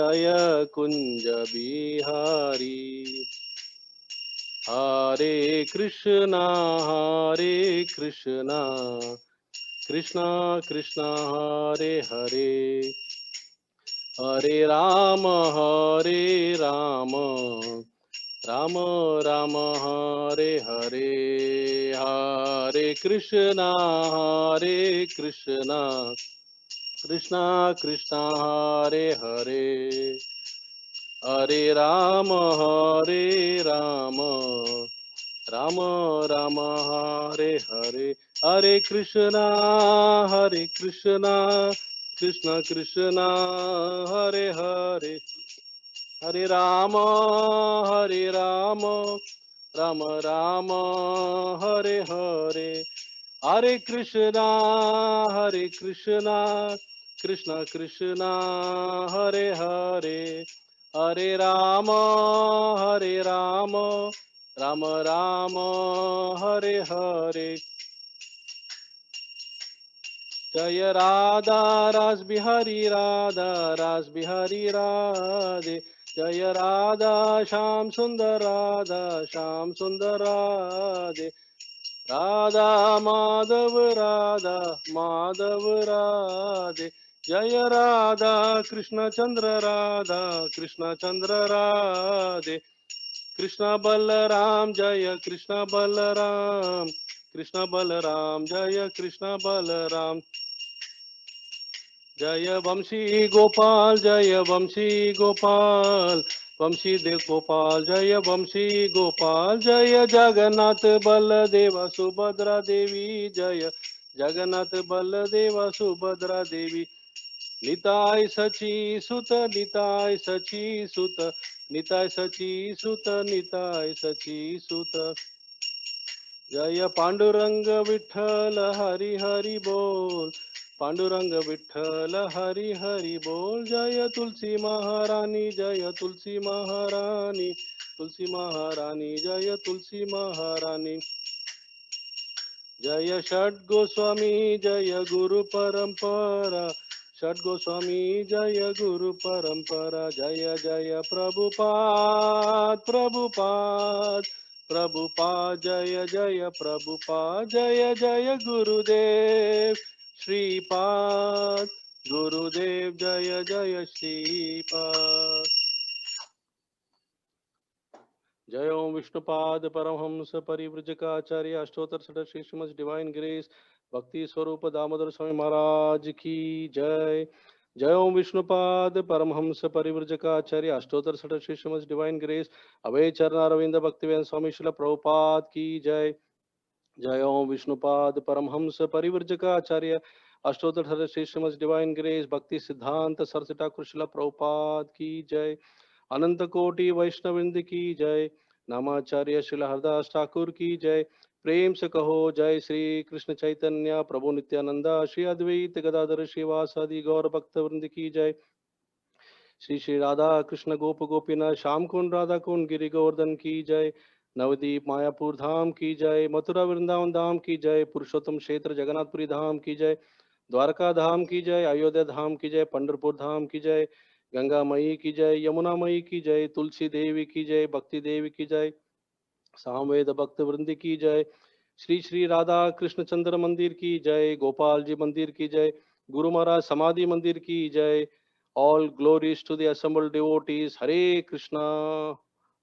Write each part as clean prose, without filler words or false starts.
जय कुंज बिहारी। हरे कृष्णा कृष्णा कृष्णा हरे हरे, हरे राम राम राम हरे हरे। हरे कृष्णा कृष्णा कृष्णा हरे हरे, हरे राम राम राम हरे हरे। हरे कृष्णा कृष्णा कृष्णा हरे हरे, हरे राम राम राम हरे हरे। हरे कृष्णा कृष्णा कृष्णा हरे हरे, हरे राम राम राम हरे हरे। जय राधा रास बिहारी राधे, जय राधा श्याम सुंदर राधे, राधा माधव राधे, जय राधा कृष्ण चंद्र राधे, कृष्ण बलराम जय कृष्ण बलराम जय कृष्ण बलराम, जय वंशी गोपाल वंशी देव गोपाल, जय वंशी गोपाल, जय जगन्नाथ बलदेव सुभद्रा देवी, जय जगन्नाथ बलदेव सुभद्रा देवी, निताय सची सुत निताय सची सुत निताय सची सुत निताय सची सुत, जय पांडुरंग विठ्ठल हरि हरि बोल, पांडुरंग विठ्ठल हरि हरि बोल, जय तुलसी महारानी तुलसी महारानी जय तुलसी महारानी, जय षड गोस्वामी जय गुरु परंपरा, षड गोस्वामी जय गुरु परंपरा, जय जय प्रभुपाद जय जय प्रभुपाद, जय जय गुरुदेव श्रीपाद, गुरुदेव जय जय श्रीपाद। जय ओम विष्णुपाद परमहंस परिव्रजकाचार्य अष्टोत्तर षड श्री श्रीमद् डिवाइन ग्रेस भक्ति स्वरूप दामोदर स्वामी महाराज की जय। जय ओम विष्णुपाद परमहंस परिव्रजकाचार्य अष्टोत्तर षड श्री श्रीमद् डिवाइन ग्रेस अभय चरणारविंद भक्तिवेदांत स्वामी श्रील प्रभुपाद की जय। जय ओम विष्णुपाद परमहंस परिव्रजकाचार्य अष्टोत्तर षड श्री श्रीमद् डिवाइन ग्रेस भक्ति सिद्धांत सरस्वती ठाकुर श्रील प्रभुपाद की जय। अनंत कोटि वैष्णवृंद की जय। नामाचार्य श्रील हरदास ठाकुर की जय। प्रेम से कहो जय श्री कृष्ण चैतन्य प्रभु नित्यानंदा श्री अद्वैत गदाधर श्रीवासादि गौर भक्त वृंद की जय। श्री श्री राधा कृष्ण गोप गोपीनाथ श्याम कुंड राधा कुंड गिरि गोवर्धन की जय। नवदीप मायापुर धाम की जय। मथुरा वृंदावन धाम की जय। पुरुषोत्तम क्षेत्र जगन्नाथपुरी धाम की जय। द्वारका धाम की जय। अयोध्या धाम की जय। पंढरपुर धाम की जय। गंगा मई की जय। यमुना मई की जय। तुलसी देवी की जय। भक्ति देवी की जय। सामवेद भक्त वृंद की जय। श्री श्री राधा कृष्ण चंद्र मंदिर की जय। गोपाल जी मंदिर की जय। गुरु महाराज समाधि मंदिर की जय। All glories to the assembled devotees. Hare Krishna.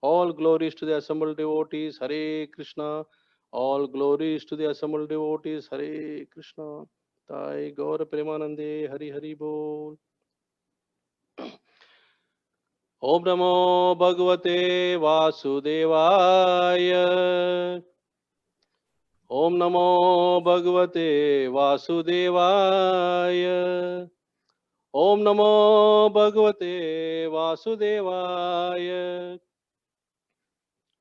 All glories to the assembled devotees. Hare Krishna. All glories to the assembled devotees. Hare Krishna. Tai Gaur Premanande. Hari Hari Bol. Om Namo Bhagavate Vasudevaya. Om Namo Bhagavate Vasudevaya. ओम नमो भगवते वासुदेवाय।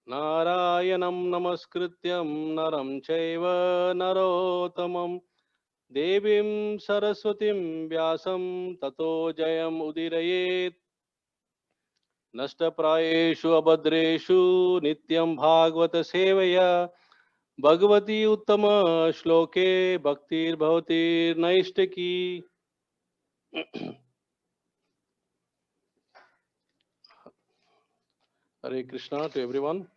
नारायणं नमस्कृत्यं नरं चैव नरोत्तमं देवीं सरस्वतीं व्यासं ततो जयम् उदीरयेत्। नष्टप्रायेषु अभद्रेषु नित्यं भागवत सेवया भगवती उत्तम श्लोके भक्तिर्भवति नैष्टिकी। Hare Krishna to everyone.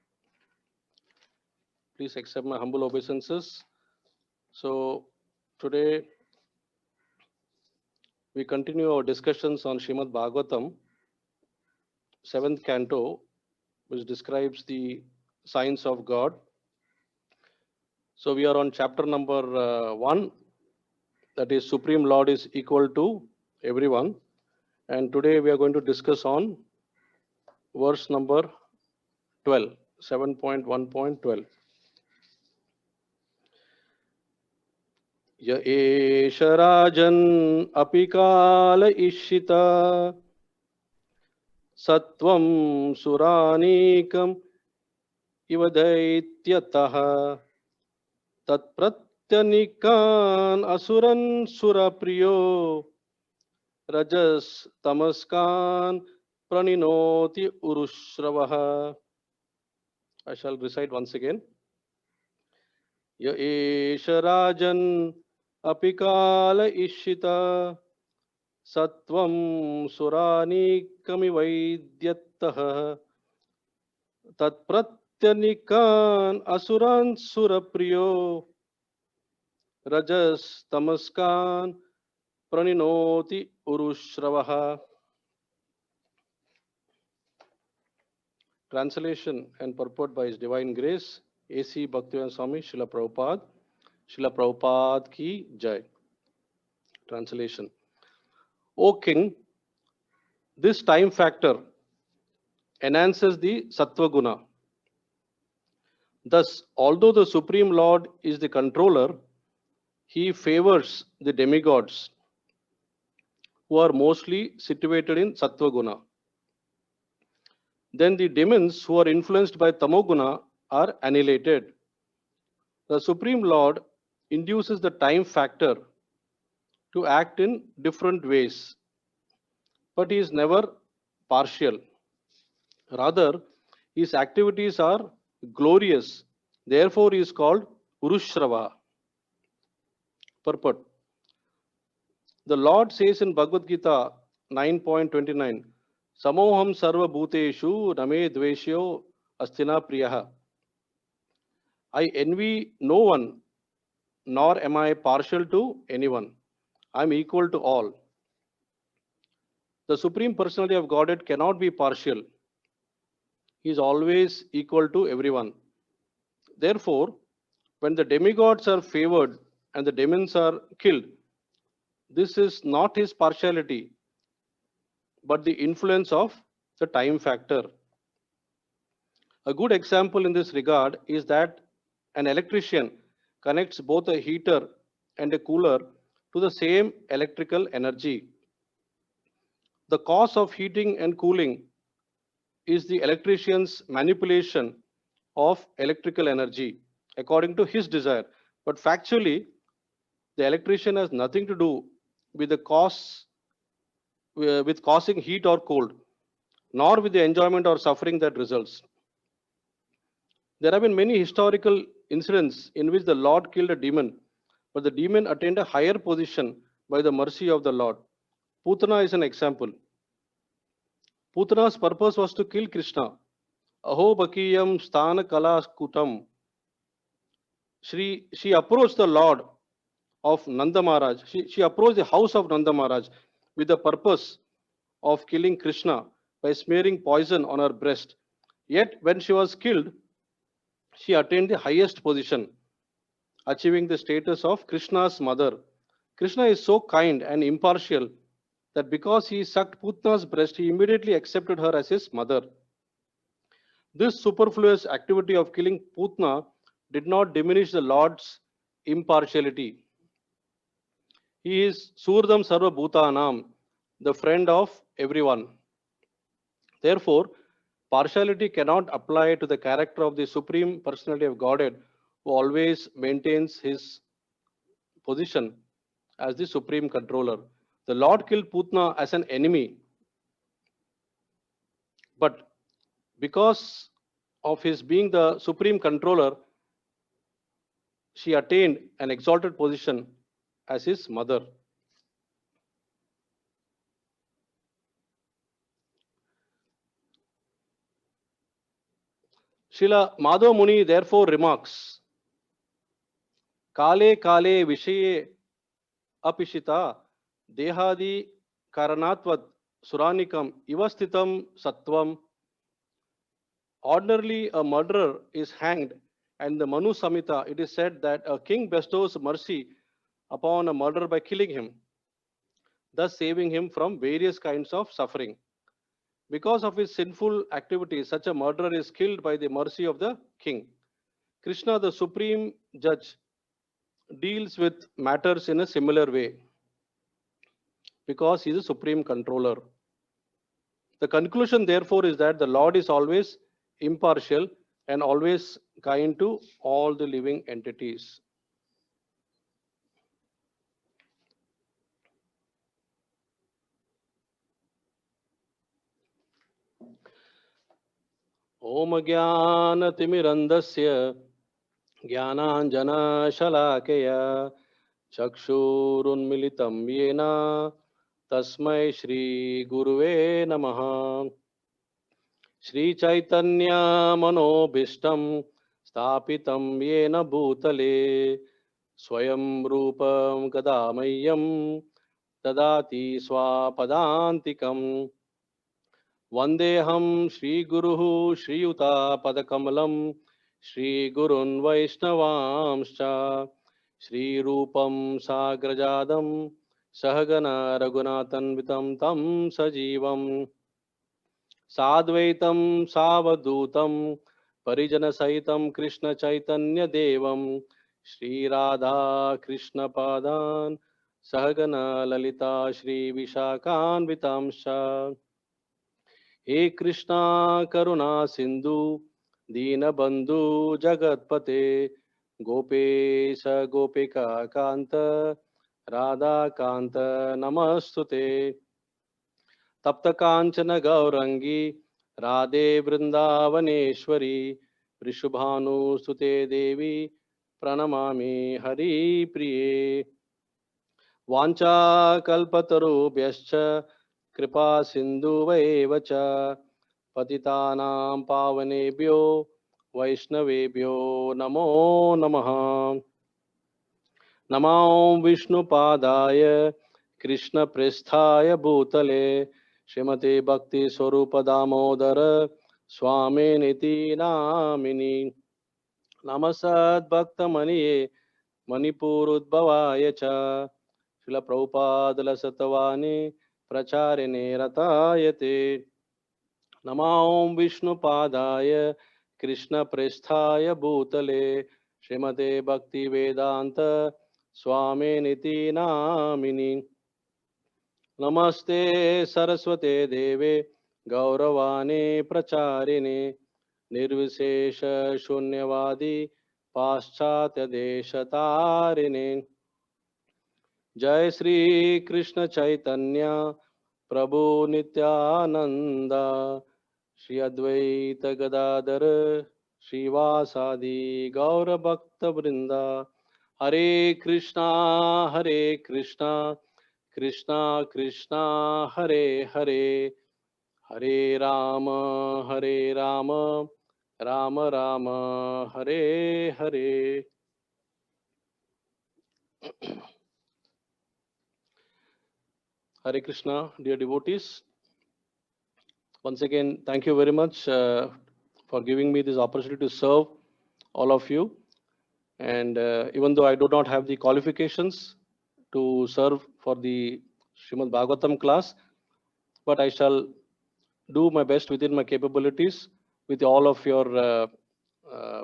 Please accept my humble obeisances. So, today we continue our discussions on Srimad Bhagavatam, 7th canto, which describes the signs of God. So, we are on chapter number 1, that is, Supreme Lord is equal to everyone. And today we are going to discuss on verse number 12, 7.1.12. य एष राजन् अपि काल इषिता सत्वं सुरानीकम् इव दैत्यतः तत्प्रत्यनिकान् असुरन् सुरप्रियो रजस् तमस्कान् प्रणिनोति उरुश्रवः. I shall recite once again. य एष राजन् अपि काल इषिता सत्वं सुरानीकमिवैद्यतः तत्प्रत्यनिकान् असुरान् सुरप्रियो रजस्तमस्कान् प्रणिनोति उरुश्रवः. Translation and purport by His Divine Grace, A.C. Bhaktivedanta Swami Srila Prabhupada. Srila Prabhupada ki Jai. Translation. O King, this time factor enhances the Sattva Guna. Thus, although the Supreme Lord is the controller, He favors the demigods who are mostly situated in Sattva Guna. Then the demons who are influenced by Tamoguna are annihilated. The Supreme Lord induces the time factor to act in different ways, but He is never partial. Rather, His activities are glorious. Therefore, He is called Urushrava. Purport. The Lord says in Bhagavad Gita 9.29, Samoham sarva bhuteshu name dveshyo astina priyaha. I envy no one, nor am I partial to anyone. I am equal to all. The Supreme Personality of Godhead cannot be partial. He is always equal to everyone. Therefore, when the demigods are favored and the demons are killed, this is not His partiality, but the influence of the time factor. A good example in this regard is that an electrician connects both a heater and a cooler to the same electrical energy. The cause of heating and cooling is the electrician's manipulation of electrical energy according to his desire. But factually, the electrician has nothing to do with the cause with causing heat or cold, nor with the enjoyment or suffering that results. There have been many historical incidents in which the Lord killed a demon, but the demon attained a higher position by the mercy of the Lord. Putana is an example. Putana's purpose was to kill Krishna. Aho Bakiyam Sthana Kala Kutam. She approached the Lord of Nanda Maharaj. She approached the house of Nanda Maharaj with the purpose of killing Krishna by smearing poison on her breast. Yet, when she was killed, she attained the highest position, achieving the status of Krishna's mother. Krishna is so kind and impartial that because he sucked Putna's breast, he immediately accepted her as his mother. This superfluous activity of killing Putna did not diminish the Lord's impartiality. He is Surdam Sarva Bhutanam, the friend of everyone. Therefore, partiality cannot apply to the character of the Supreme Personality of Godhead, who always maintains his position as the Supreme Controller. The Lord killed Putna as an enemy, but because of his being the Supreme Controller, she attained an exalted position as his mother. Srila Madhava Muni therefore remarks, Kale kale vishaye apishita dehadi karanatvad suranikam ivastitam sattvam. Ordinarily, a murderer is hanged, and the Manu Samhita, it is said that a king bestows mercy upon a murderer by killing him, thus saving him from various kinds of suffering. Because of his sinful activities, such a murderer is killed by the mercy of the king. Krishna, the supreme judge, deals with matters in a similar way because he is a supreme controller. The conclusion, therefore, is that the Lord is always impartial and always kind to all the living entities. Om Jnanatimirandasya Jnananjana Chakshurunmilitam Yena Tasmai Shri Guruve Namaha. Shri Chaitanya Manobhishtam Stapitam Yena Bhutale Swayam Rupam Kadamayam Tadati Swapadantikam Vandeham Shri Guruhu Shri Yuta Padakamalam Shri Gurun Vaishnavamscha Shri Rupam Sagrajadam Sahagana Raghunathan Vitam Tam Sajivam Sadvaitam Savadutam Parijana Sahitam Krishna Chaitanya Devam Shri Radha Krishna Padan Sahagana Lalita Shri Vishakan Vitamsha. He Krishna Karuna Sindhu Deenabandhu Jagatpate Gopesha Gopika Kanta Radha Kanta Namastute Tapta Kanchana Gaurangi Radhe Vrindavaneshwari Vrishubhanu Sute Devi Pranamami Hari Priye Vancha Kalpatarubhyascha Kripa Sindhu Vacha Patitanam Pavanebhyo Vaishnavebhyo Namo Namaha. Namo Vishnu Padaya Krishna Presthaya Bhutale Srimate Bhakti Swarupa Damodara Swami Niti Namini Namasad Bhakta Maniye Manipur Udbhavaya Cha Srila Prabhupada Lasatavani Pracharine Ratayate Namo Vishnu Padaya Krishna Presthaya Bhutale Srimate Bhaktivedanta Swami Niti Namini Namaste Saraswate Deve Gauravane Pracharine Nirvisesha Shunyavadi Paschatya Deshatarine Jai Sri Krishna Chaitanya Prabhu Nityananda Shri Advaita Gadadhar Srivasadi Gaura Bhakta Vrinda Hare Krishna Krishna Krishna Hare Hare Hare Rama Rama Rama Hare Hare. Hare Krishna, dear devotees. Once again, thank you very much for giving me this opportunity to serve all of you. And even though I do not have the qualifications to serve for the Srimad Bhagavatam class, but I shall do my best within my capabilities with all of your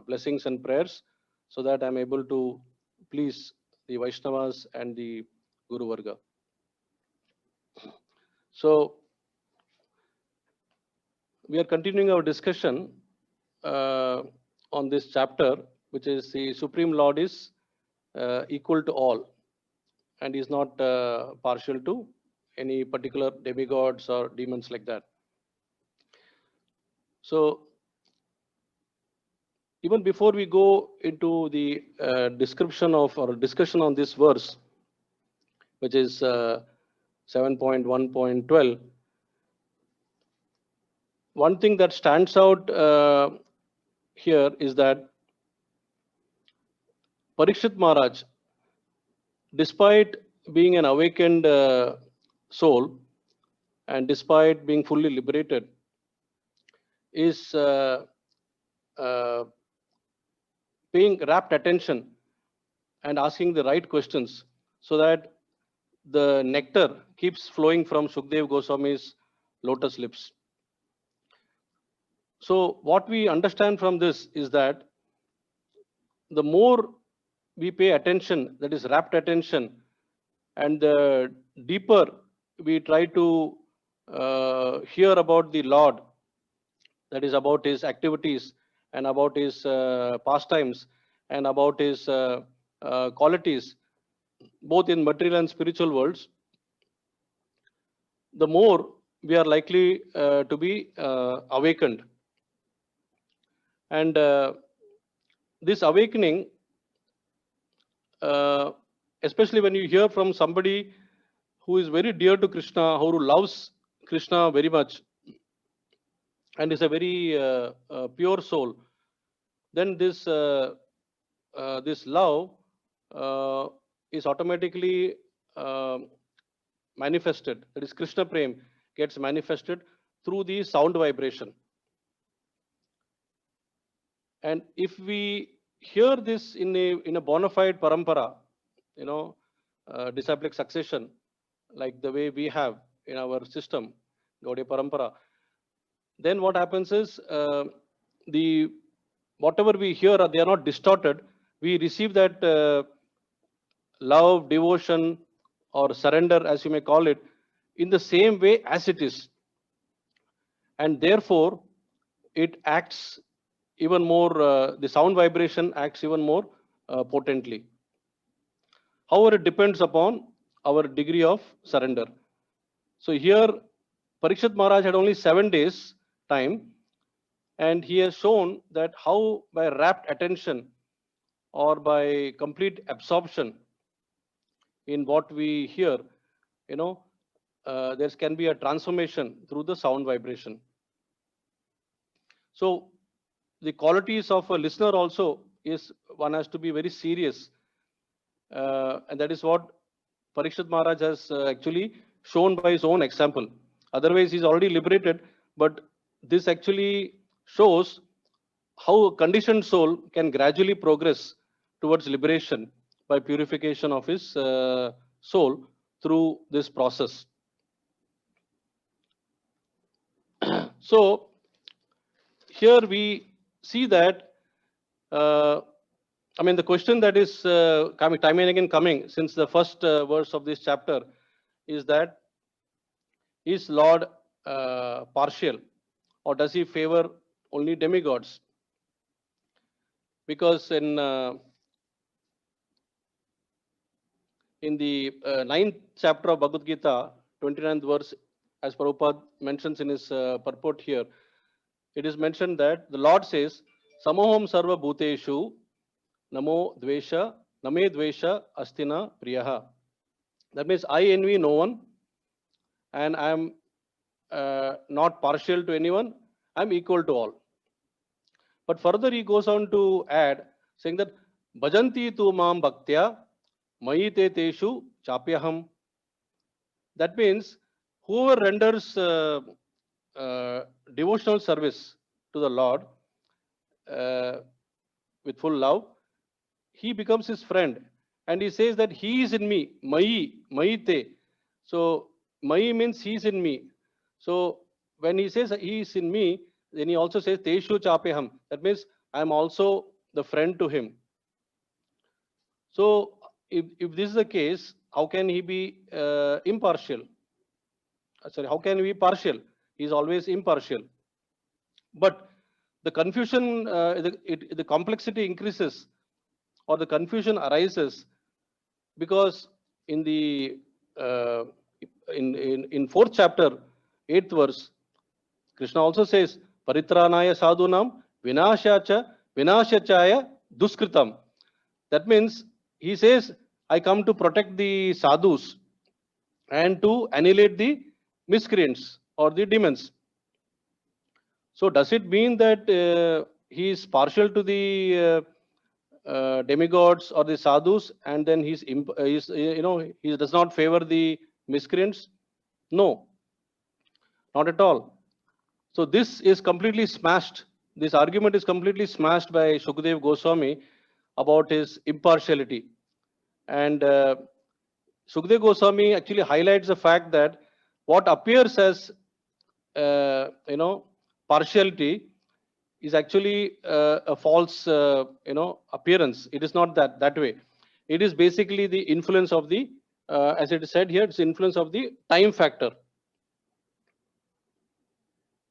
blessings and prayers so that I'm able to please the Vaishnavas and the Guru Varga. So we are continuing our discussion on this chapter, which is the Supreme Lord is equal to all and is not partial to any particular demigods or demons like that. So even before we go into the description of or discussion on this verse, which is 7.1.12, one thing that stands out here is that Parikshit Maharaj, despite being an awakened soul and despite being fully liberated, is uh, paying rapt attention and asking the right questions so that the nectar keeps flowing from Shukdev Goswami's lotus lips. So, what we understand from this is that the more we pay attention, that is rapt attention, and the deeper we try to hear about the Lord, that is about his activities and about his pastimes and about his qualities, both in material and spiritual worlds, the more we are likely to be awakened. And this awakening, uh, especially when you hear from somebody who is very dear to Krishna, who loves Krishna very much, and is a very pure soul, then this love uh, is automatically uh, manifested. That is, Krishna Prem gets manifested through the sound vibration. And if we hear this in a bona fide parampara, disciplic succession, like the way we have in our system, Gaudiya Parampara, then what happens is the whatever we hear, they are not distorted. We receive that love, devotion, or surrender, as you may call it, in the same way as it is. And therefore, it acts even more, the sound vibration acts even more potently. However, it depends upon our degree of surrender. So here, Parikshit Maharaj had only 7 days time, and he has shown that how by rapt attention or by complete absorption in what we hear, there can be a transformation through the sound vibration. So the qualities of a listener also is one has to be very serious, and that is what Parikshit Maharaj has actually shown by his own example. Otherwise, he's already liberated, but this actually shows how a conditioned soul can gradually progress towards liberation by purification of his soul through this process. So here we see that, the question that is coming time and again coming since the first verse of this chapter is that, is Lord partial, or does he favor only demigods? Because in the 9th chapter of Bhagavad Gita, 29th verse, as Prabhupada mentions in his purport here, it is mentioned that the Lord says, Samoham sarva bhuteshu namo dvesha name dvesha astina priyaha. That means I envy no one, and I am not partial to anyone. I am equal to all. But further he goes on to add, saying that bhajanti tu mam bhaktya mayite teshu chapyaham. That means whoever renders devotional service to the Lord uh, with full love, he becomes his friend. And he says that he is in me, mayite. So mai means he is in me. So when he says he is in me, then he also says teshu chapeham. That means I am also the friend to him. So if this is the case, how can he be impartial? Sorry, how can he be partial? He is always impartial. But the confusion, the complexity increases, or the confusion arises, because in the in 4th chapter, 8th verse, Krishna also says, Paritranaya sadhunam vinashachaya duskritam. That means he says, I come to protect the sadhus and to annihilate the miscreants or the demons. So does it mean that he is partial to the demigods or the sadhus, and then he does not favor the miscreants? No, not at all. So this is completely smashed. This argument is completely smashed by Shukdev Goswami about his impartiality. And Shukdev Goswami actually highlights the fact that what appears as partiality is actually a false appearance. It is not that way. It is basically the influence of the as it is said here, it's influence of the time factor.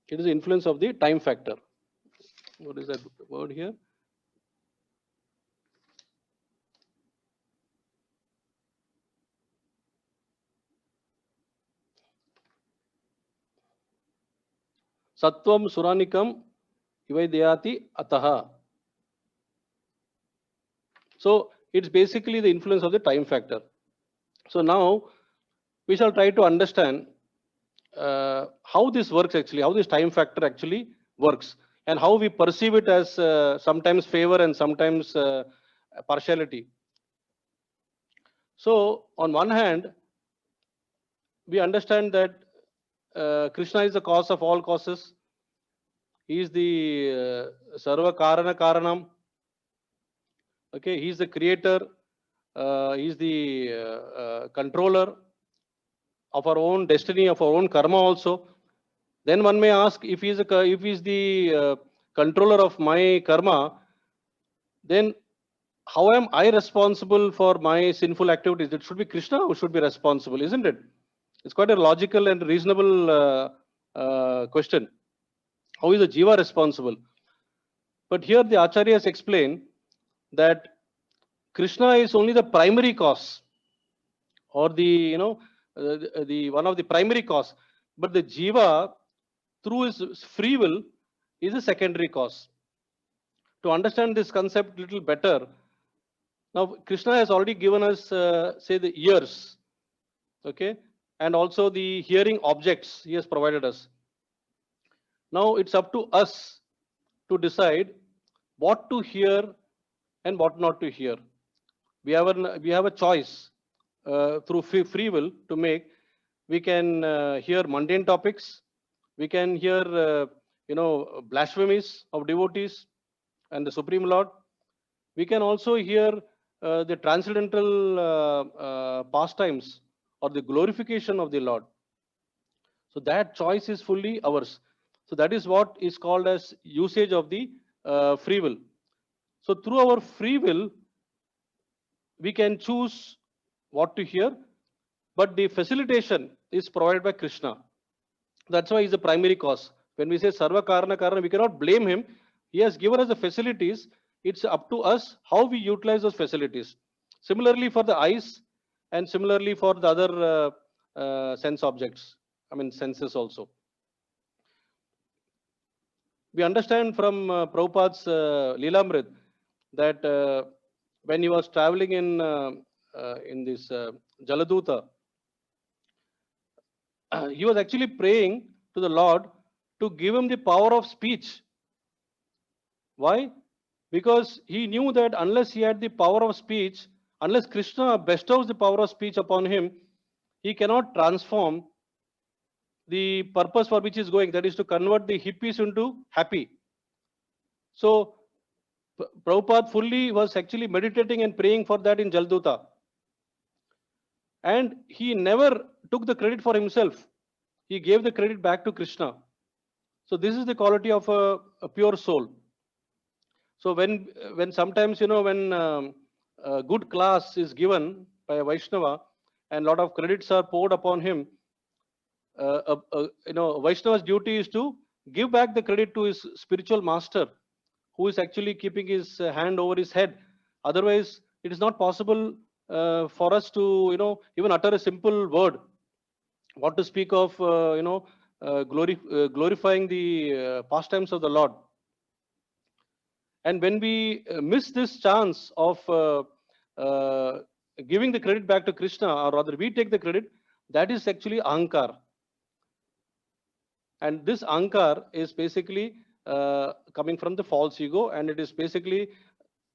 It is the influence of the time factor. What is that word here? Sattvam suranikam ivaidayati ataha. So it's basically the influence of the time factor. So now we shall try to understand how this works actually, how this time factor actually works, and how we perceive it as sometimes favor and sometimes partiality. So on one hand, we understand that Krishna is the cause of all causes. He is the Sarva Karana Karanam. Okay, he is the creator. He is the controller of our own destiny, of our own karma also. Then one may ask, if he is the controller of my karma, then how am I responsible for my sinful activities? It should be Krishna who should be responsible, isn't it? It's quite a logical and reasonable question. How is the jiva responsible? But here the acharyas explain that Krishna is only the primary cause, or the one of the primary cause, but the jiva through his free will is a secondary cause. To understand this concept a little better, now Krishna has already given us say the ears, okay, and also the hearing objects he has provided us. Now it's up to us to decide what to hear and what not to hear. We have a choice through free will to make. We can hear mundane topics. We can hear blasphemies of devotees and the Supreme Lord. We can also hear the transcendental pastimes or the glorification of the Lord. So that choice is fully ours. So that is what is called as usage of the free will. So through our free will, we can choose what to hear, but the facilitation is provided by Krishna. That's why he's the primary cause. When we say Sarva Karana Karana, we cannot blame him. He has given us the facilities. It's up to us how we utilize those facilities. Similarly for the eyes, and similarly for the other sense objects, senses also. We understand from Prabhupada's Leelamrit that when he was traveling in this Jaladuta, he was actually praying to the Lord to give him the power of speech. Why? Because he knew that unless he had the power of speech, unless Krishna bestows the power of speech upon him, he cannot transform the purpose for which he is going, that is to convert the hippies into happy. So Prabhupada fully was actually meditating and praying for that in Jalduta. And he never took the credit for himself. He gave the credit back to Krishna. So this is the quality of a pure soul. So when sometimes, when a good class is given by a Vaishnava and a lot of credits are poured upon him, Vaishnava's duty is to give back the credit to his spiritual master, who is actually keeping his hand over his head. Otherwise, it is not possible for us to, even utter a simple word. What to speak of, glorifying the pastimes of the Lord. And when we miss this chance of giving the credit back to Krishna, or rather we take the credit, that is actually ahankar. And this ahankar is basically coming from the false ego, and it is basically,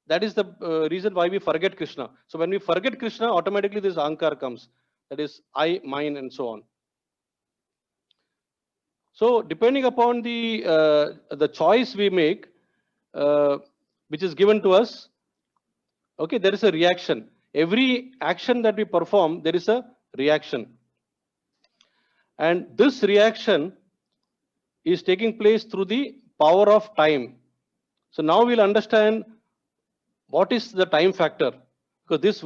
that is the reason why we forget Krishna. So when we forget Krishna, automatically this ahankar comes. That is I, mine, and so on. So depending upon the choice we make, which is given to us, okay, there is a reaction. Every action that we perform, there is a reaction. And this reaction is taking place through the power of time. So now we'll understand what is the time factor. Because this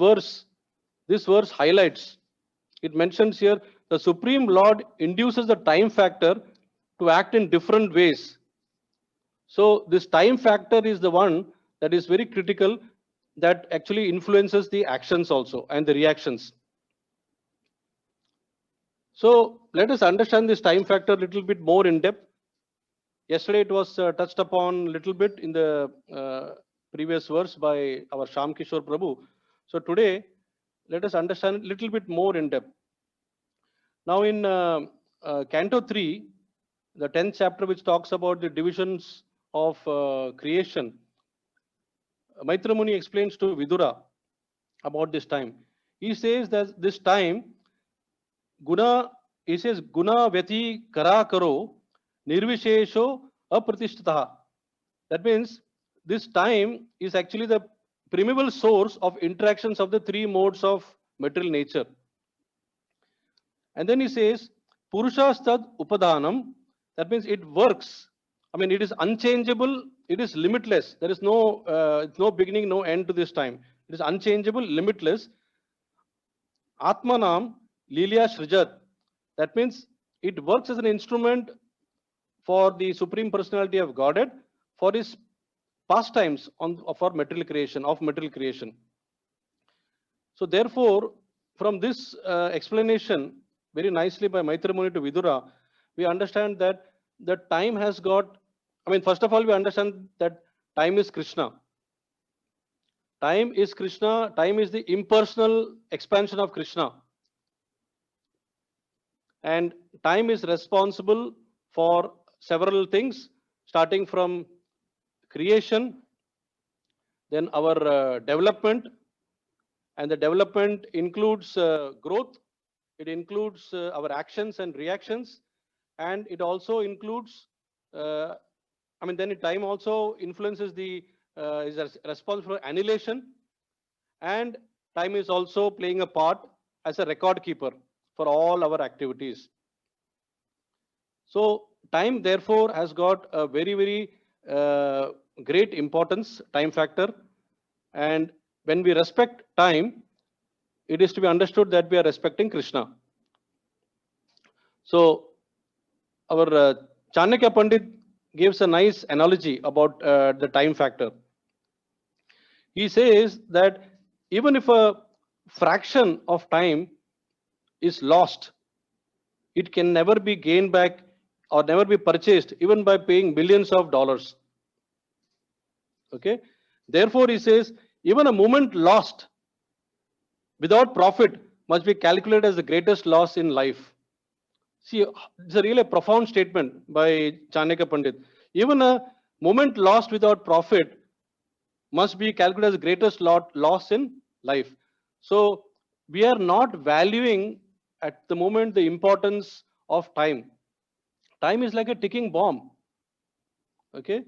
verse highlights, it mentions here, the Supreme Lord induces the time factor to act in different ways. So this time factor is the one that is very critical, that actually influences the actions also and the reactions. So let us understand this time factor a little bit more in depth. Yesterday it was touched upon a little bit in the previous verse by our Sham Kishore Prabhu. So today, let us understand a little bit more in depth. Now in Canto 3, the 10th chapter, which talks about the divisions of creation, Maitra Muni explains to Vidura about this time. He says that this time, he says, Guna Vyati Kara Karo Nirvishesho Apratishthataha. That means this time is actually the primeval source of interactions of the three modes of material nature. And then he says, Purushastad Upadanam, that means it works. I mean, it is unchangeable, it is limitless. There is no beginning, no end to this time. It is unchangeable, limitless. Atmanam Lilya Srijat. That means it works as an instrument for the Supreme Personality of Godhead for his pastimes for material creation. So therefore, from this explanation, very nicely by Maitra Muni to Vidura, we understand that the time has got, I mean, first of all, we understand that time is Krishna. Time is Krishna, time is the impersonal expansion of Krishna. And time is responsible for several things, starting from creation, then our development, and the development includes growth, it includes our actions and reactions, and it also includes, then time also influences is responsible for annihilation, and time is also playing a part as a record keeper for all our activities. So time therefore has got a very, very great importance, time factor. And when we respect time, it is to be understood that we are respecting Krishna. So our Chanakya Pandit gives a nice analogy about the time factor. He says that even if a fraction of time is lost, it can never be gained back or never be purchased, even by paying billions of dollars. Okay. Therefore, he says, even a moment lost without profit must be calculated as the greatest loss in life. See, it's a really profound statement by Chanakya Pandit. Even a moment lost without profit must be calculated as the greatest loss in life. So we are not valuing at the moment the importance of time. Time is like a ticking bomb. Okay.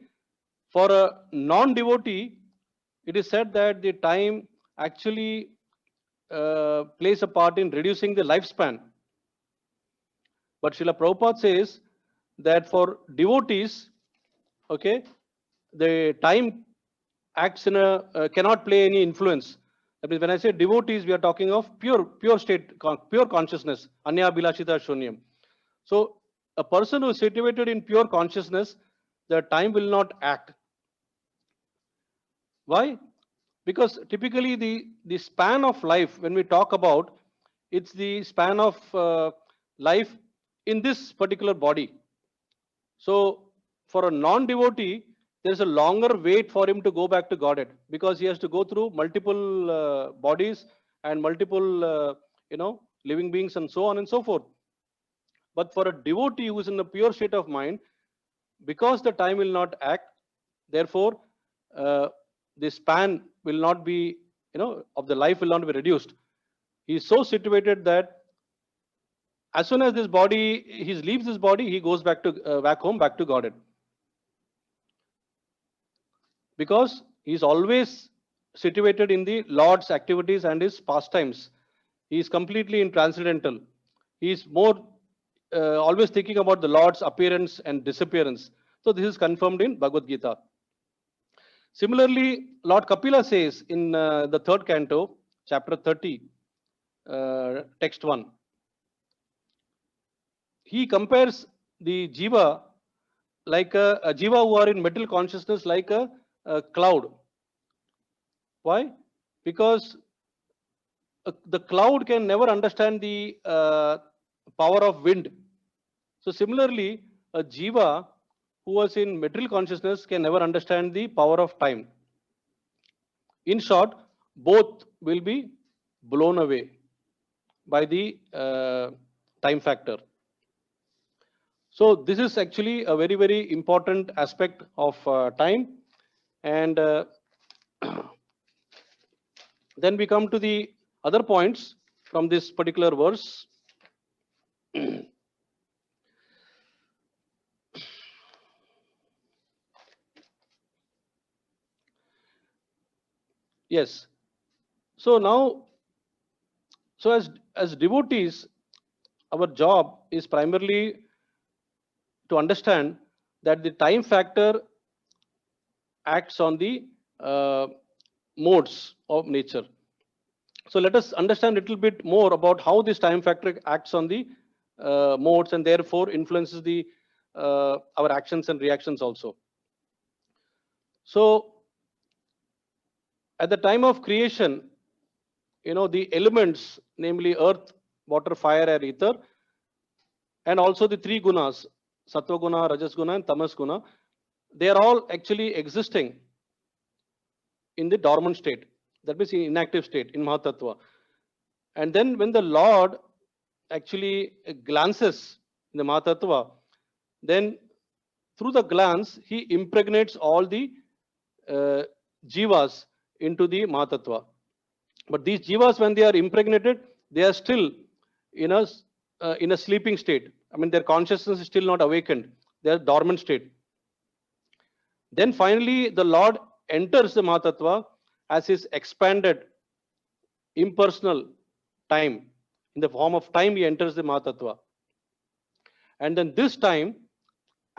For a non-devotee, it is said that the time actually plays a part in reducing the lifespan. But Srila Prabhupada says that for devotees, okay, the time acts in a cannot play any influence. That means when I say devotees, we are talking of pure state, pure consciousness, anya bilashita shunyam. So a person who is situated in pure consciousness, the time will not act. Why? Because typically the span of life, when we talk about, it's the span of life in this particular body. So for a non-devotee, there's a longer wait for him to go back to Godhead, because he has to go through multiple bodies and multiple, living beings and so on and so forth. But for a devotee who is in a pure state of mind, because the time will not act, therefore, the span will not be, of the life will not be reduced. He is so situated that as soon as this body, he leaves this body, he goes back home, back to Godhead. Because he is always situated in the Lord's activities and his pastimes. He is completely in transcendental. He is more always thinking about the Lord's appearance and disappearance. So this is confirmed in Bhagavad Gita. Similarly, Lord Kapila says in the third canto, chapter 30, text 1, he compares the jiva like a jiva who are in material consciousness like a cloud. Why? Because the cloud can never understand the power of wind. So similarly, a jiva who was in material consciousness can never understand the power of time. In short, both will be blown away by the time factor. So this is actually a very, very important aspect of time. And then we come to the other points from this particular verse. Yes. So now, so as devotees, our job is primarily to understand that the time factor acts on the modes of nature. So let us understand a little bit more about how this time factor acts on the modes and therefore influences the our actions and reactions also. So at the time of creation, the elements, namely earth, water, fire, air, ether, and also the three gunas, sattva guna, rajas guna, and tamas guna, they are all actually existing in the dormant state. That means in inactive state, in Mahatattva. And then when the Lord actually glances in the Mahatattva, then through the glance, he impregnates all the jivas into the Mahatattva. But these jivas, when they are impregnated, they are still in a sleeping state. I mean, their consciousness is still not awakened. They are dormant state. Then finally, the Lord enters the Mahatattva as his expanded, impersonal time. In the form of time, he enters the Mahatattva. And then this time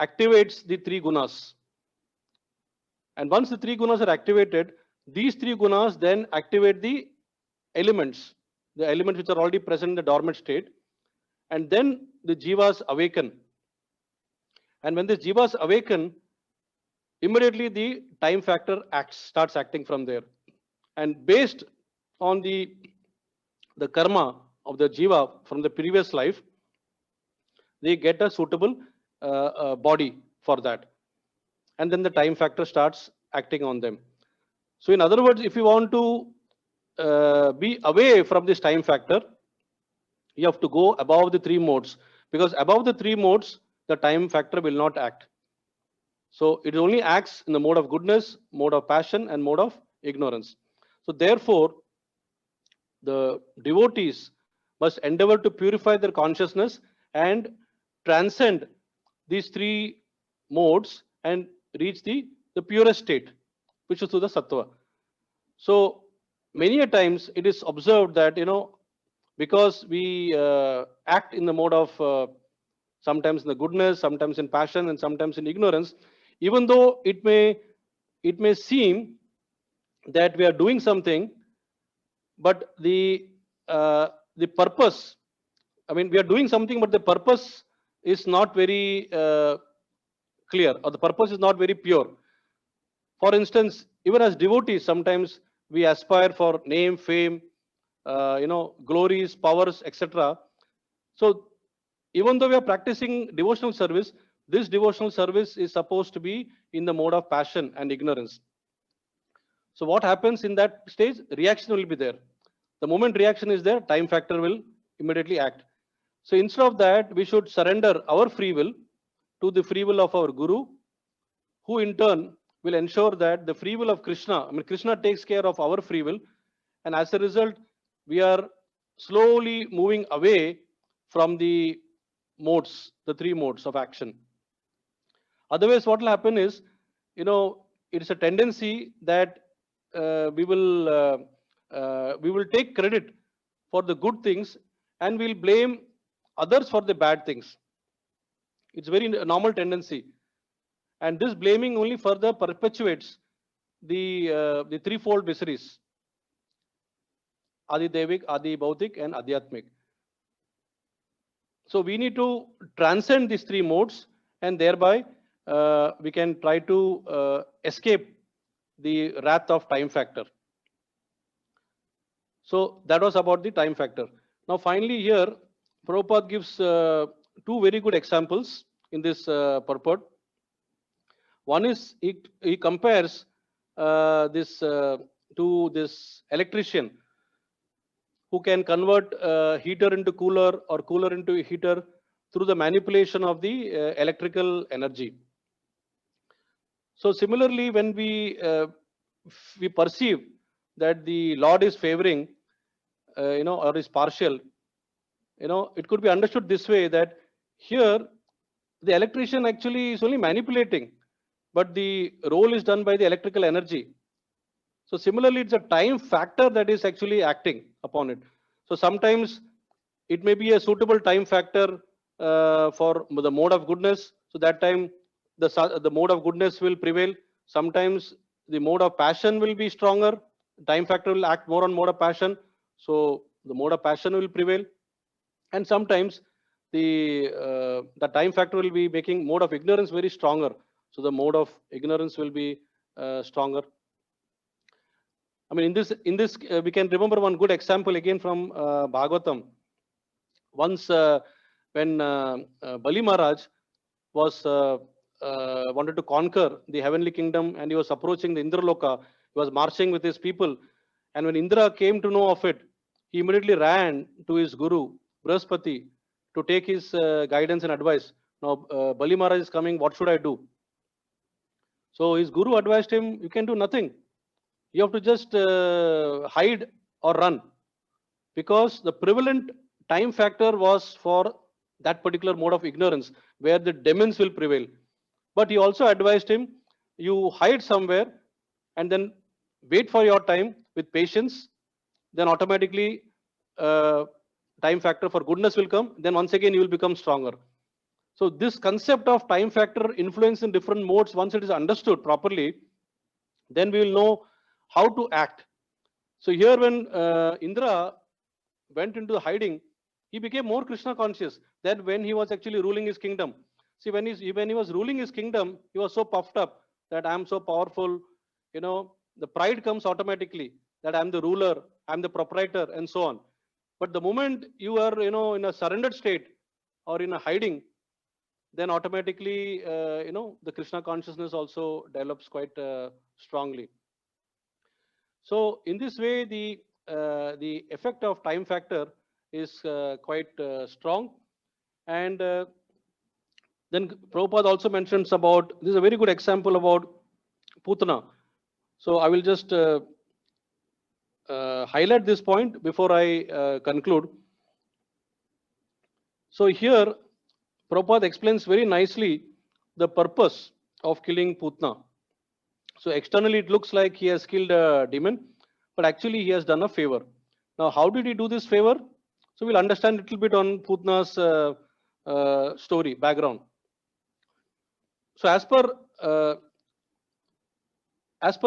activates the three gunas. And once the three gunas are activated, these three gunas then activate the elements which are already present in the dormant state. And then the jivas awaken. And when the jivas awaken, immediately the time factor starts acting from there. And based on the karma of the jiva from the previous life, they get a suitable body for that. And then the time factor starts acting on them. So in other words, if you want to be away from this time factor, you have to go above the three modes, because above the three modes, the time factor will not act. So it only acts in the mode of goodness, mode of passion, and mode of ignorance. So therefore, the devotees must endeavor to purify their consciousness and transcend these three modes and reach the purest state, which is to the sattva. So many a times it is observed that, because we act in the mode of sometimes in the goodness, sometimes in passion, and sometimes in ignorance, even though it may seem that we are doing something, but the purpose, I mean, we are doing something, but the purpose is not very clear, or the purpose is not very pure. For instance, even as devotees, sometimes we aspire for name, fame, glories, powers, etc. So even though we are practicing devotional service, this devotional service is supposed to be in the mode of passion and ignorance. So what happens in that stage? Reaction will be there. The moment reaction is there, time factor will immediately act. So instead of that, we should surrender our free will to the free will of our Guru, who in turn will ensure that the free will of Krishna, I mean, Krishna takes care of our free will, and as a result, we are slowly moving away from the modes, the three modes of action. Otherwise, what will happen is, it's a tendency that we will take credit for the good things and we'll blame others for the bad things. It's very normal tendency, and this blaming only further perpetuates the threefold miseries: Adi Devik, Adi Bhautik, and Adhyatmik. So we need to transcend these three modes, and thereby we can try to escape the wrath of time factor. So that was about the time factor. Now finally here, Prabhupada gives two very good examples in this purport. One is he compares this to this electrician who can convert heater into cooler or cooler into heater through the manipulation of the electrical energy. So similarly, when we perceive that the Lord is favoring, or is partial, it could be understood this way, that here the electrician actually is only manipulating, but the role is done by the electrical energy. So similarly, it's a time factor that is actually acting upon it. So sometimes it may be a suitable time factor for the mode of goodness. So that time the mode of goodness will prevail. Sometimes the mode of passion will be stronger. Time factor will act more on mode of passion. So the mode of passion will prevail. And sometimes the time factor will be making mode of ignorance very stronger. So the mode of ignorance will be stronger. I mean, in this we can remember one good example again from Bhagavatam. Once when Bali Maharaj was wanted to conquer the heavenly kingdom, and he was approaching the Indraloka, he was marching with his people, and when Indra came to know of it, he immediately ran to his guru Brahaspati to take his guidance and advice. Now Bali Maharaj is coming, what should I do? So his guru advised him, you can do nothing. You have to just hide or run, because the prevalent time factor was for that particular mode of ignorance where the demons will prevail. But he also advised him, you hide somewhere and then wait for your time with patience, then automatically time factor for goodness will come, then once again you will become stronger. So this concept of time factor influence in different modes, once it is understood properly, then we will know how to act. So here when Indra went into hiding, he became more Krishna conscious than when he was actually ruling his kingdom. See, when he was ruling his kingdom, he was so puffed up that I am so powerful, the pride comes automatically that I am the ruler, I am the proprietor, and so on. But the moment you are, in a surrendered state or in a hiding, then automatically, the Krishna consciousness also develops quite strongly. So in this way, the effect of time factor is quite strong. And then Prabhupada also mentions about, this is a very good example about Putana. So I will just highlight this point before I conclude. So here, Prabhupada explains very nicely the purpose of killing Putana. So externally it looks like he has killed a demon, but actually he has done a favor. Now, how did he do this favor? So we'll understand a little bit on Putana's story, background. So as per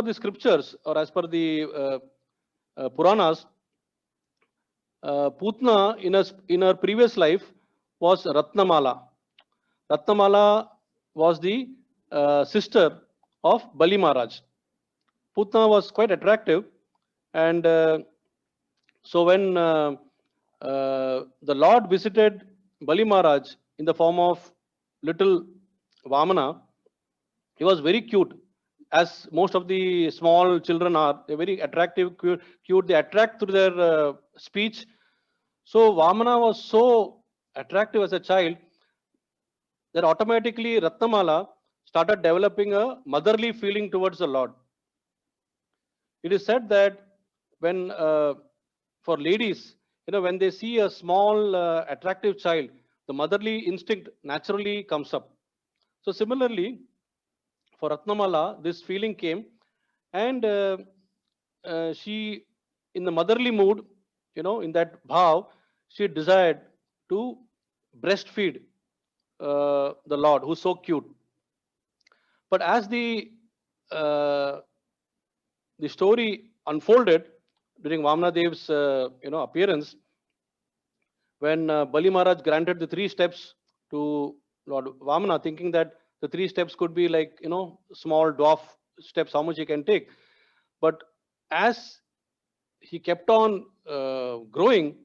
the scriptures, or as per the Puranas, Putana in her previous life was Ratnamala. Ratnamala was the sister of Bali Maharaj. Putana was quite attractive, and so when the Lord visited Bali Maharaj in the form of little Vamana, he was very cute, as most of the small children are. They're very attractive, cute. They attract through their speech. So Vamana was so attractive as a child then automatically Ratnamala started developing a motherly feeling towards the Lord. It is said that when for ladies, when they see a small attractive child, the motherly instinct naturally comes up. So similarly, for Ratnamala, this feeling came, and she, in the motherly mood, in that bhav, she desired to breastfeed the Lord, who's so cute. But as uh, the story unfolded during Vamana Dev's appearance, when Bali Maharaj granted the 3 steps to Lord Vamana, thinking that the 3 steps could be like small dwarf steps, how much he can take. But as he kept on growing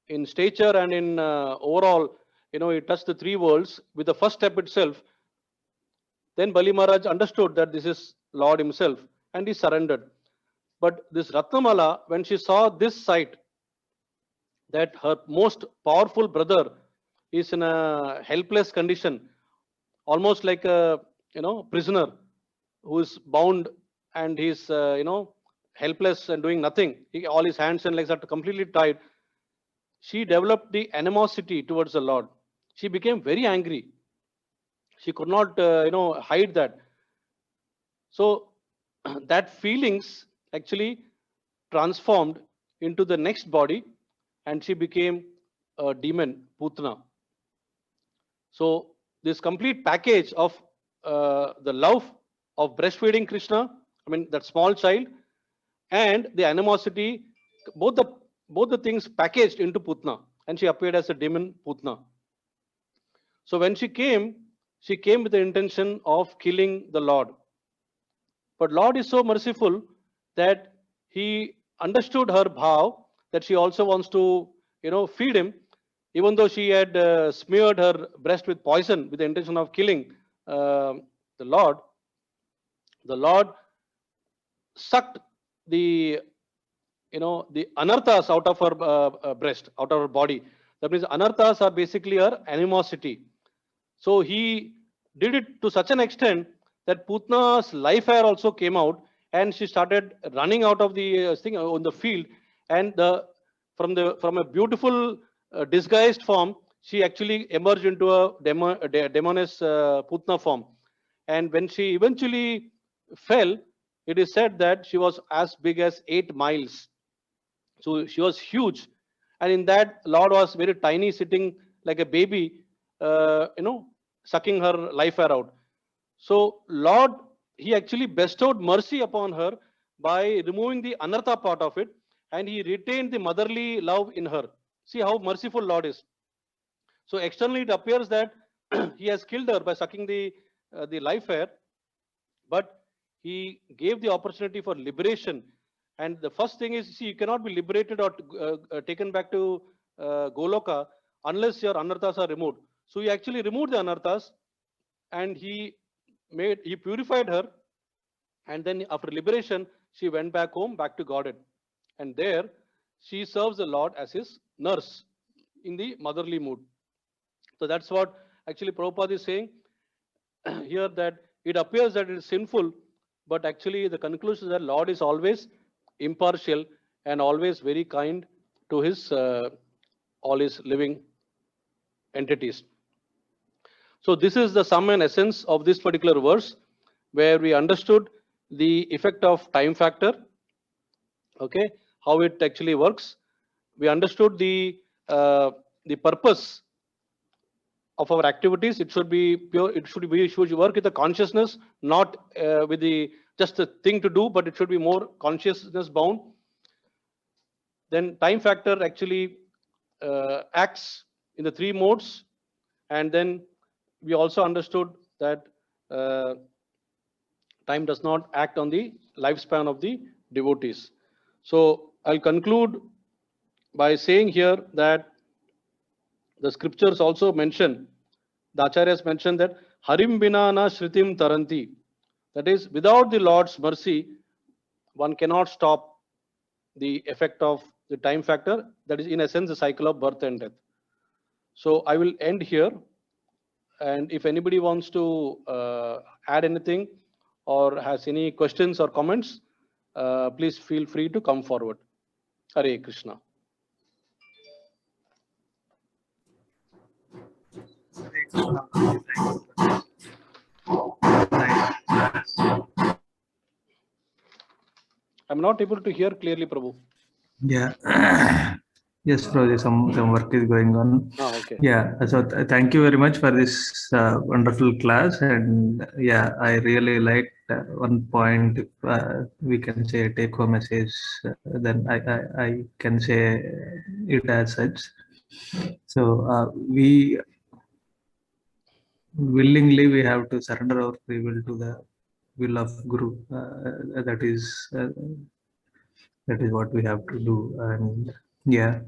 in stature and in overall, he touched the 3 worlds with the first step itself. Then Bali Maharaj understood that this is Lord himself, and he surrendered. But this Ratnamala, when she saw this sight, that her most powerful brother is in a helpless condition, almost like a prisoner who is bound, and he's helpless and doing nothing. All his hands and legs are completely tied. She developed the animosity towards the Lord. She became very angry. She could not hide that. So that feelings actually transformed into the next body, and she became a demon, Putna. So this complete package of the love of breastfeeding Krishna, I mean that small child, and the animosity, both the things packaged into Putna, and she appeared as a demon Putna. So when she came with the intention of killing the Lord. But Lord is so merciful that he understood her bhav, that she also wants to, feed him, even though she had smeared her breast with poison with the intention of killing the Lord. The Lord sucked the, the anarthas out of her breast, out of her body. That means anarthas are basically her animosity. So he did it to such an extent that Putna's life hair also came out, and she started running out of the thing on the field, and from a beautiful disguised form, she actually emerged into a demoness Putna form. And when she eventually fell, it is said that she was as big as 8 miles. So she was huge, and in that, Lord was very tiny, sitting like a baby, sucking her life hair out. So Lord, he actually bestowed mercy upon her by removing the anartha part of it, and he retained the motherly love in her. See how merciful Lord is. So externally, it appears that he has killed her by sucking the life hair, but he gave the opportunity for liberation. And the first thing is, see, you cannot be liberated or taken back to Goloka unless your anarthas are removed. So he actually removed the anarthas, and he purified her, and then after liberation, she went back home, back to Godhead. And there, she serves the Lord as his nurse in the motherly mood. So that's what actually Prabhupada is saying here, that it appears that it is sinful, but actually the conclusion is that Lord is always impartial and always very kind to his all his living entities. So this is the sum and essence of this particular verse, where we understood the effect of time factor, okay, how it actually works. We understood the purpose of our activities. It should be pure. It should work with the consciousness, not with the just a thing to do, but it should be more consciousness bound. Then time factor actually acts in the 3 modes, and then we also understood that time does not act on the lifespan of the devotees. So I'll conclude by saying here that the scriptures also mention, the acharyas mention that Harim binana shritim taranti. That is, without the Lord's mercy, one cannot stop the effect of the time factor. That is, in a sense, the cycle of birth and death. So I will end here, And if anybody wants to add anything or has any questions or comments, please feel free to come forward. Hare Krishna. I'm not able to hear clearly, Prabhu. Yeah. Yes, Prabhu, some work is going on. Okay. Yeah. So thank you very much for this wonderful class. And yeah, I really liked one point. We can say take home message. Then I can say it as such. So we willingly we have to surrender our free will to the will of Guru. That is what we have to do. And yeah,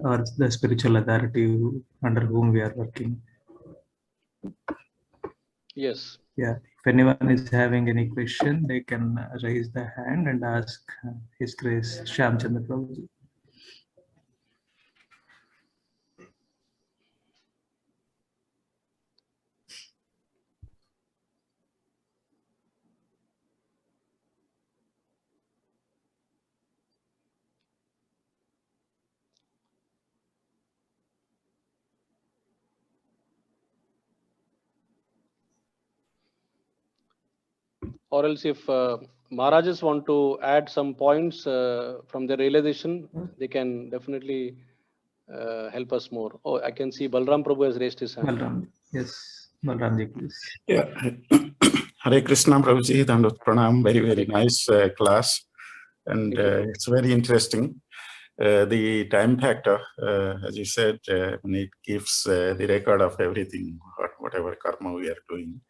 or the spiritual authority under whom we are working. Yes. Yeah. If anyone is having any question, they can raise the hand and ask His Grace Shyam Chandra Prabhuji. Or else if Maharajas want to add some points from their realization, they can definitely help us more. Oh, I can see Balram Prabhu has raised his hand. Balram, yes. Balramji, please. Yeah. Hare Krishna, Prabhuji, Dandut Pranam. Very, very nice class. And it's very interesting. The time factor, as you said, when it gives the record of everything, whatever karma we are doing.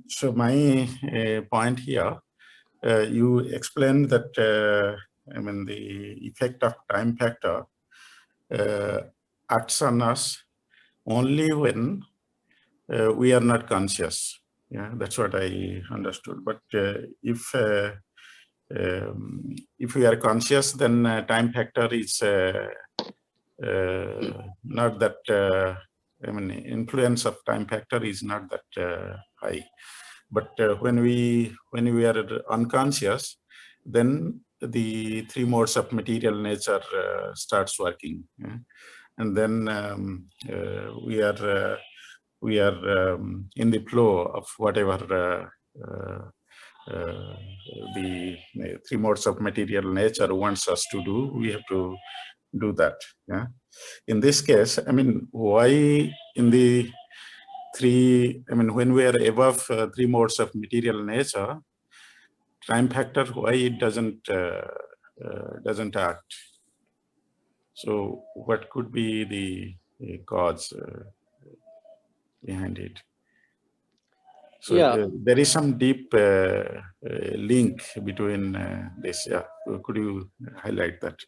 So my point here, you explained that, I mean, the effect of time factor acts on us only when we are not conscious. Yeah, that's what I understood. But if we are conscious, then time factor is not that. I mean, influence of time factor is not that high. But when we are unconscious, then the three modes of material nature starts working, yeah? And then we are in the flow of whatever the three modes of material nature wants us to do. We have to do that. Yeah. In this case, I mean, why in the three? I mean, when we are above three modes of material nature, time factor, why it doesn't act? So, what could be the cause behind it? So yeah, there is some deep link between this. Yeah, could you highlight that?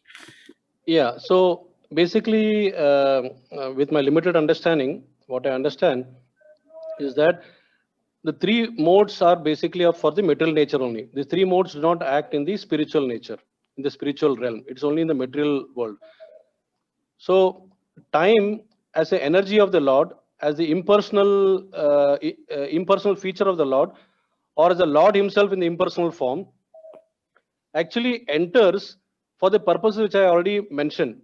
Yeah. So basically, with my limited understanding, what I understand is that the three modes are basically for the material nature only. The three modes do not act in the spiritual nature, in the spiritual realm. It's only in the material world. So time as an energy of the Lord, as the impersonal feature of the Lord, or as the Lord himself in the impersonal form, actually enters for the purpose which I already mentioned.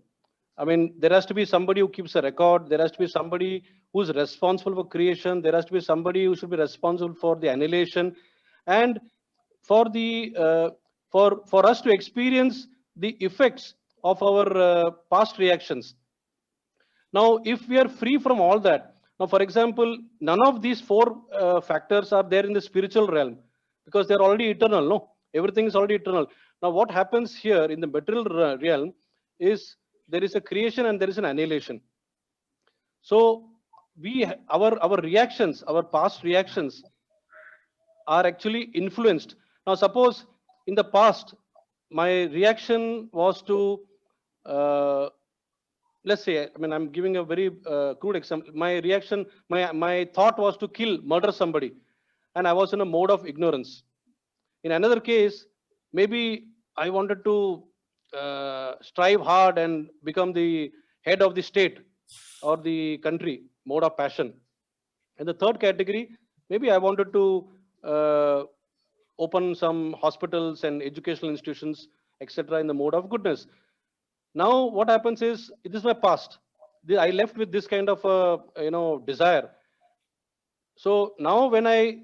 I mean, there has to be somebody who keeps a record. There has to be somebody who's responsible for creation. There has to be somebody who should be responsible for the annihilation, and for the for us to experience the effects of our past reactions. Now, if we are free from all that, now, for example, none of these four factors are there in the spiritual realm because they're already eternal. No, everything is already eternal. Now, what happens here in the material realm is there is a creation and there is an annihilation. So, our reactions, our past reactions, are actually influenced. Now, suppose in the past, my reaction was to let's say, I mean, I'm giving a very crude example. My reaction, my thought was to murder somebody, and I was in a mode of ignorance. In another case, maybe I wanted to strive hard and become the head of the state or the country, mode of passion. And the third category, maybe I wanted to open some hospitals and educational institutions, etc., in the mode of goodness. Now, what happens is, this is my past. I left with this kind of desire. So now, when I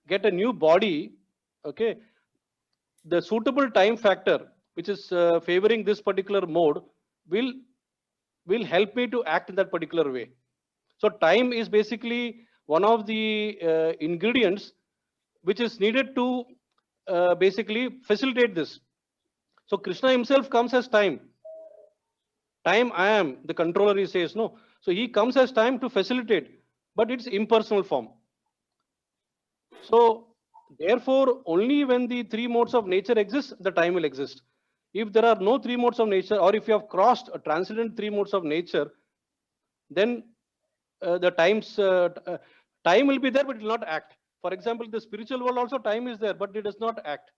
get a new body, okay, the suitable time factor, which is favoring this particular mode, will help me to act in that particular way. So time is basically one of the ingredients which is needed to basically facilitate this. So Krishna himself comes as time. Time I am, the controller, he says, no. So he comes as time to facilitate, but it's impersonal form. So therefore, only when the three modes of nature exist, the time will exist. If there are no three modes of nature, or if you have crossed or transcended three modes of nature, then the time will be there, but it will not act. For example, the spiritual world also, time is there, but it does not act.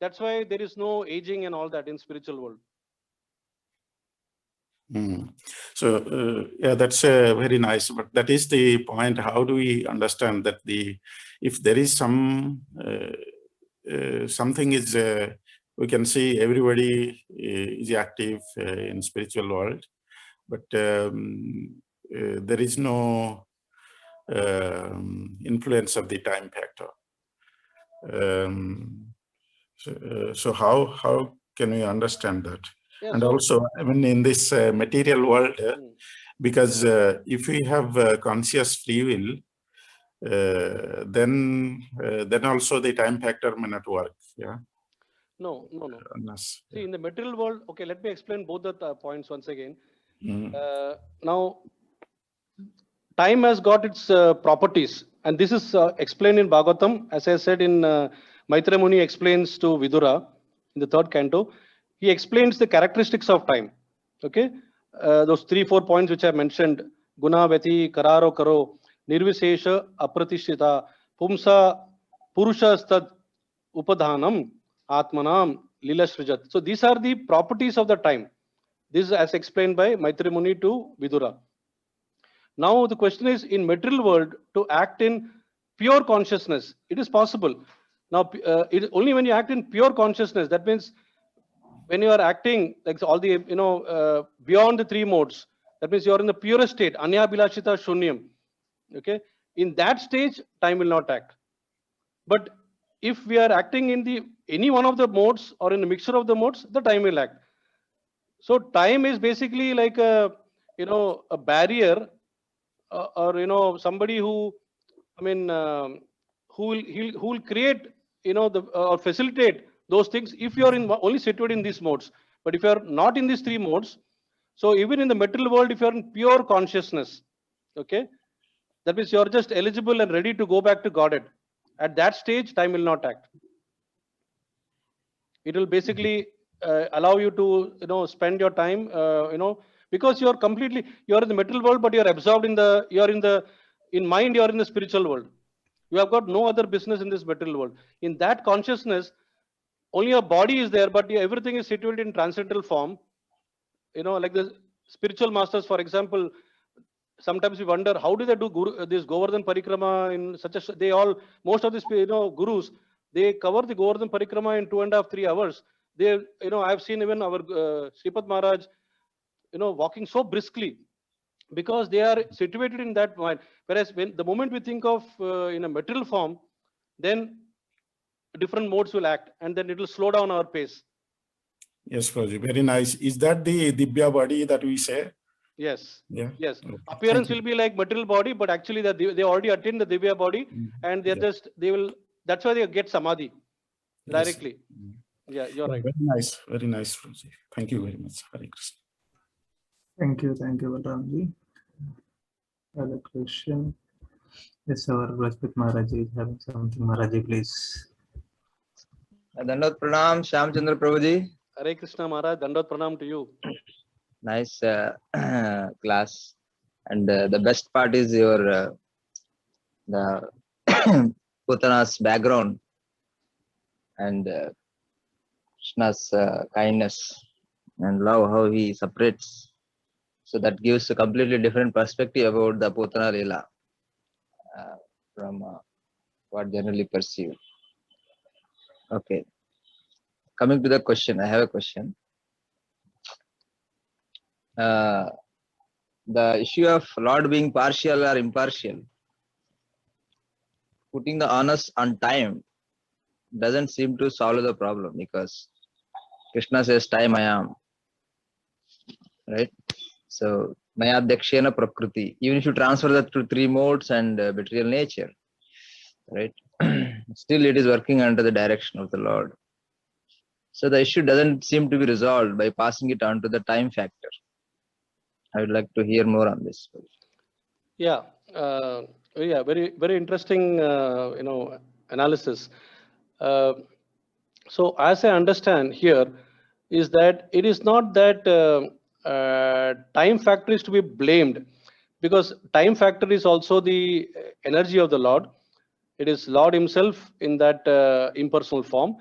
That's why there is no aging and all that in spiritual world. So yeah, that's very nice. But that is the point. How do we understand that if there is some something is we can see everybody is active in spiritual world, but there is no influence of the time factor. So how can we understand that? Yeah, and so also, I mean, in this material world, because if we have conscious free will, then also the time factor may not work. Yeah. No. Unless, see, in the material world, okay, let me explain both the points once again. Now, time has got its properties, and this is explained in Bhagavatam. As I said, in Maitreya Muni explains to Vidura in the 3rd canto. He explains the characteristics of time. Okay, those 3-4 points which I mentioned: guna, veti, kararo, karo, nirvisesha, apratishita, pumsa, purushastad, upadhanam, atmanam, lila srijat. So these are the properties of the time. This is as explained by Maitreya Muni to Vidura. Now the question is, in material world, to act in pure consciousness, it is possible. Now, only when you act in pure consciousness, that means when you are acting like all the beyond the three modes, that means you are in the purest state, anya bilashita shunyam. Okay, in that stage, time will not act. But if we are acting in any one of the modes or in a mixture of the modes, the time will act. So time is basically like a barrier, or somebody who, I mean, who will create or facilitate those things if you are only situated in these modes. But if you are not in these three modes, so even in the material world, if you are in pure consciousness, okay, that means you are just eligible and ready to go back to Godhead. At that stage, time will not act. It will basically allow you to spend your time because you are in the material world, but you are absorbed in mind, you are in the spiritual world. You have got no other business in this material world. In that consciousness, only your body is there, but everything is situated in transcendental form. Like the spiritual masters, for example, sometimes we wonder, how do they do this Govardhan Parikrama in such a, most of these, gurus, they cover the Govardhan Parikrama in 2.5-3 hours. They, I've seen even our Sripad Maharaj, walking so briskly, because they are situated in that mind. Whereas the moment we think of in a material form, then different modes will act, and then it will slow down our pace. Yes, Prabhuji, very nice. Is that the Dibya body that we say? Yes. Yeah. Yes. Okay. Appearance will be like material body, but actually they already attained the Divya body, and that's why they get Samadhi directly. Yes. Yeah, you're right. Very nice, Prabhuji. Thank you very much. Hare Krishna. Thank you, Balramji. Other question. Yes, our Rajput Maharaj is having something. Maharaj, please. Dandot Pranam, Shyam Chandra Prabhuji. Hare Krishna Maharaj, Dandot Pranam to you. Nice class, and the best part is your the Putana's background and Krishna's kindness and love, how he separates. So that gives a completely different perspective about the Putana Leela. from what generally perceived. Okay. Coming to the question, I have a question. The issue of Lord being partial or impartial, putting the onus on time doesn't seem to solve the problem, because Krishna says, time I am, right? So, Maya Dakshena Prakriti, even if you transfer that to three modes and material nature, right? Still it is working under the direction of the Lord. So the issue doesn't seem to be resolved by passing it on to the time factor. I would like to hear more on this. Yeah, very very interesting, analysis. Uh, so as I understand here, is that it is not that time factor is to be blamed, because time factor is also the energy of the Lord. It is Lord Himself in that impersonal form.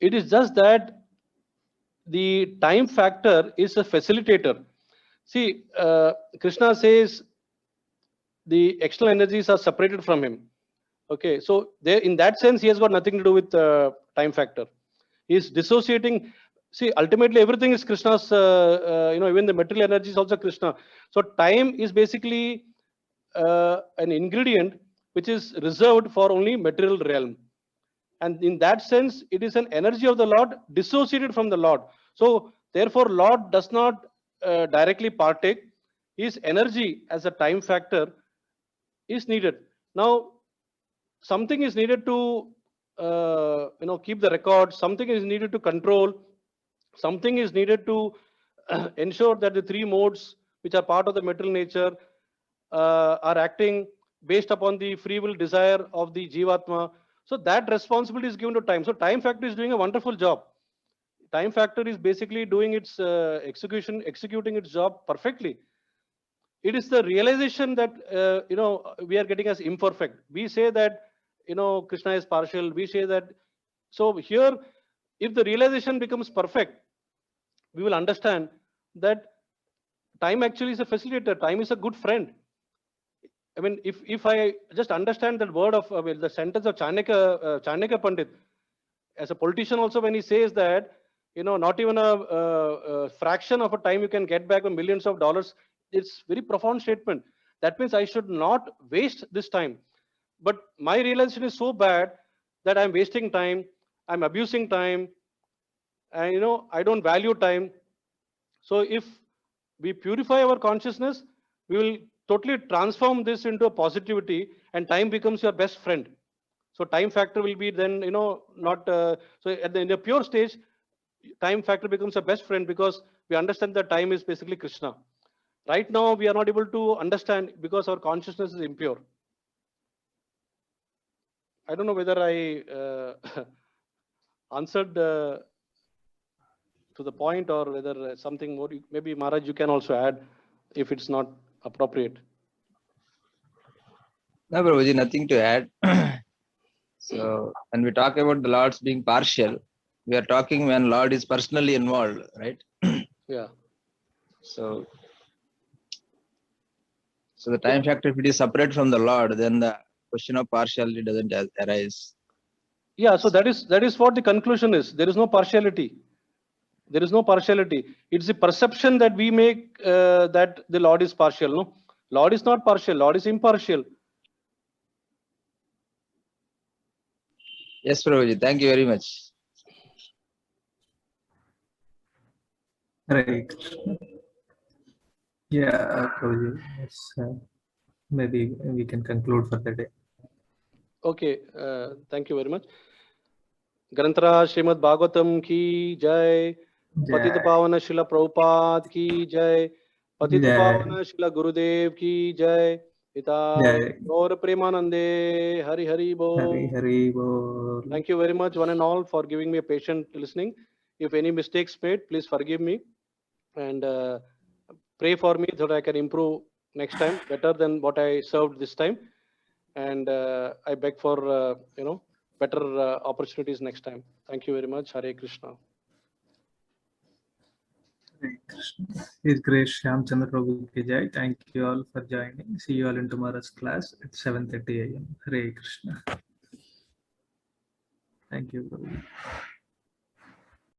It is just that the time factor is a facilitator. See, Krishna says the external energies are separated from him. Okay, so there, in that sense, he has got nothing to do with time factor. He is dissociating. See, ultimately, everything is Krishna's. Even the material energy is also Krishna. So time is basically an ingredient which is reserved for only material realm. And in that sense, it is an energy of the Lord dissociated from the Lord. So therefore, Lord does not directly partake. His energy as a time factor is needed. Now, something is needed to keep the record. Something is needed to control. Something is needed to ensure that the three modes, which are part of the material nature, are acting based upon the free will desire of the Jivatma. So that responsibility is given to time. So time factor is doing a wonderful job. Time factor is basically doing its executing its job perfectly. It is the realization that we are getting as imperfect. We say that Krishna is partial. We say that. So here, if the realization becomes perfect, we will understand that time actually is a facilitator. Time is a good friend. I mean, if I just understand that word of the sentence of Chanakya Pandit, as a politician also, when he says that not even a fraction of a time you can get back millions of dollars, it's very profound statement. That means I should not waste this time. But my realization is so bad that I'm wasting time, I'm abusing time, and I don't value time. So if we purify our consciousness, we will totally transform this into a positivity, and time becomes your best friend. So time factor will be then not so in the pure stage, time factor becomes a best friend, because we understand that time is basically Krishna. Right now we are not able to understand because our consciousness is impure. I don't know whether I answered to the point, or whether something more. Maybe Maharaj, you can also add if it's not appropriate. No, Prabhuji, nothing to add. So when we talk about the Lord's being partial, we are talking when Lord is personally involved, right? Yeah. So the time factor, if it is separate from the Lord, then the question of partiality doesn't arise. Yeah, so that is what the conclusion is. There is no partiality. There is no partiality. It's the perception that we make that the Lord is partial. No, Lord is not partial. Lord is impartial. Yes, Prabhuji, thank you very much. Right. Yeah, Prabhuji, yes, maybe we can conclude for the day. Okay, thank you very much. Granthara Srimad Bhagavatam ki jai. Patita Pavana Shila Prabhupada ki jai. Patita Pavana Shila Gurudev ki jai. Pita Gaur Premanande Hari Hari Bo. Hari Hari Bol. Thank you very much, one and all, for giving me a patient listening. If any mistakes made, please forgive me, and pray for me so that I can improve next time better than what I served this time. And I beg for better opportunities next time. Thank you very much. Hare Krishna. Hare Krishna. His Grace Shyam Chandra Prabhu ki jai. Thank you all for joining. See you all in tomorrow's class at 7:30 a.m. Hare Krishna. Thank you, Prabhu.